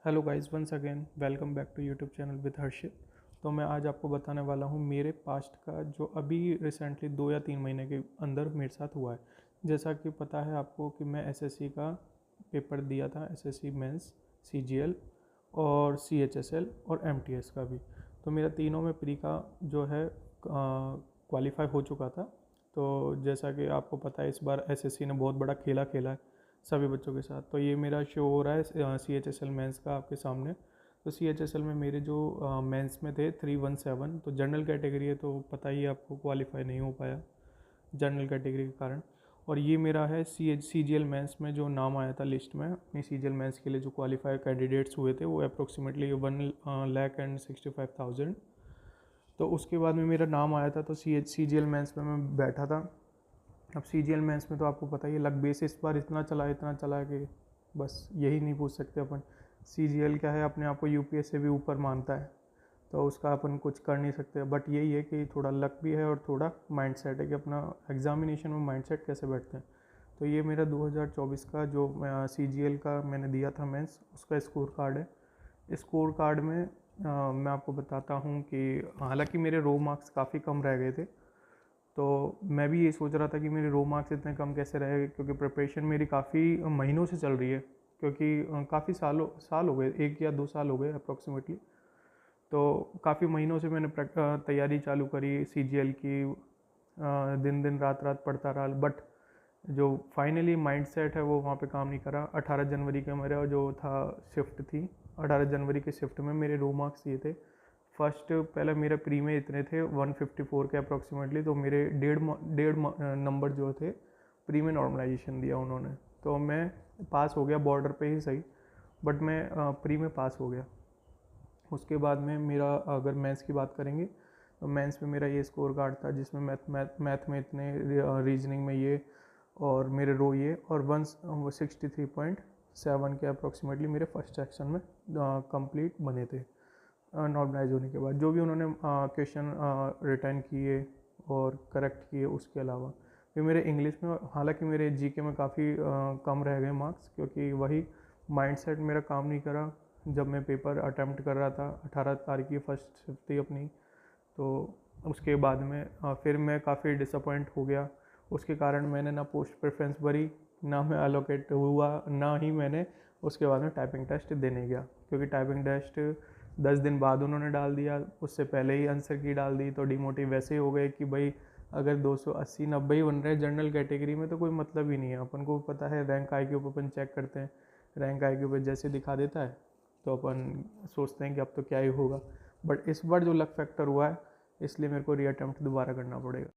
Hello guys, once again welcome back to YouTube channel with Harshit. तो मैं आज आपको बताने वाला हूँ मेरे पास्ट का जो अभी रिसेंटली 2 या 3 महीने के अंदर मेरे साथ हुआ है। जैसा कि पता है आपको कि मैं एसएससी का पेपर दिया था, एसएससी मेंस, सीजीएल और सीएचएसएल और एमटीएस का भी। तो मेरा तीनों में प्री का जो है क्वालिफाई हो चुका था। तो जैसा कि आपको पता है इस बार एसएससी ने बहुत बड़ा खेला है सभी बच्चों के साथ। तो ये मेरा शो हो रहा है CHSL मेंस का आपके सामने। तो CHSL में मेरे जो मेंस में थे 317, तो जनरल कैटेगरी है तो पता ही है आपको, क्वालिफाई नहीं हो पाया जनरल कैटेगरी के कारण। और ये मेरा है CGL मेंस में जो नाम आया था लिस्ट में, अपनी CGL मेंस के लिए जो क्वालिफाई कैंडिडेट्स हुए थे वो अप्रोक्सीमेटली 1,65,000। तो उसके बाद में मेरा नाम आया था तो CGL मेंस में मैं बैठा था। अब CGL मेंस में तो आपको पता ही है, लक बेस इस बार इतना चला कि बस यही नहीं पूछ सकते अपन। CGL क्या है, अपने आप को यूपीएस से भी ऊपर मानता है, तो उसका अपन कुछ कर नहीं सकते। बट यही है कि थोड़ा लक भी है और थोड़ा माइंडसेट है कि अपना एग्जामिनेशन में माइंडसेट कैसे बैठते हैं। तो ये मेरा 2024 का जो CGL का मैंने दिया था मेंस, उसका स्कोर कार्ड है। स्कोर कार्ड में मैं आपको बताता हूँ कि हालांकि मेरे रो मार्क्स काफ़ी कम रह गए थे, तो मैं भी ये सोच रहा था कि मेरे रो मार्क्स इतने कम कैसे रहे, क्योंकि प्रिपरेशन मेरी काफ़ी महीनों से चल रही है, क्योंकि काफ़ी साल हो गए, 1 या 2 साल हो गए अप्रॉक्सीमेटली। तो काफ़ी महीनों से मैंने तैयारी चालू करी CGL की, दिन दिन रात रात पढ़ता रहा। बट जो फाइनली माइंडसेट है वो वहाँ पे काम नहीं करा। 18 जनवरी के मेरा जो था शिफ्ट थी, 18 जनवरी के शिफ्ट में मेरे रो मार्क्स ये थे। फर्स्ट पहले मेरे प्री में इतने थे 154 के अप्रॉक्सीमेटली, तो मेरे डेढ़ नंबर जो थे प्री में नॉर्मलाइजेशन दिया उन्होंने, तो मैं पास हो गया, बॉर्डर पे ही सही, बट मैं प्री में पास हो गया। उसके बाद में मेरा अगर मेंस की बात करेंगे तो मेंस में मेरा ये स्कोर कार्ड था, जिसमें मैथ में इतने, रीजनिंग में ये, और मेरे रो ये, और 163.7 के अप्रॉक्सीमेटली मेरे फर्स्ट सेक्शन में कंप्लीट बने थे नॉर्मलाइज होने के बाद। जो भी उन्होंने क्वेश्चन रिटर्न किए और करेक्ट किए, उसके अलावा फिर मेरे इंग्लिश में, हालांकि मेरे जीके में काफ़ी कम रह गए मार्क्स, क्योंकि वही माइंडसेट मेरा काम नहीं करा। जब मैं पेपर अटैम्प्ट कर रहा था, 18 तारीख की फर्स्ट शिफ्ट थी अपनी, तो उसके बाद में फिर मैं काफ़ी डिसअपॉइंट हो गया। उसके कारण मैंने ना पोस्ट प्रेफरेंस भरी, ना मैं अलोकेट हुआ, ना ही मैंने उसके बाद में टाइपिंग टेस्ट देने गया, क्योंकि टाइपिंग टेस्ट 10 दिन बाद उन्होंने डाल दिया, उससे पहले ही आंसर की डाल दी। तो डिमोटिव वैसे ही हो गए कि भाई अगर 280-90 ही बन रहे हैं जनरल कैटेगरी में तो कोई मतलब ही नहीं है। अपन को पता है रैंक आई क्यू पे अपन चेक करते हैं, रैंक आई क्यू पे जैसे दिखा देता है तो अपन सोचते हैं कि अब तो क्या ही होगा। बट इस बार जो लक फैक्टर हुआ है, इसलिए मेरे को रीअटेम्प्ट दोबारा करना पड़ेगा।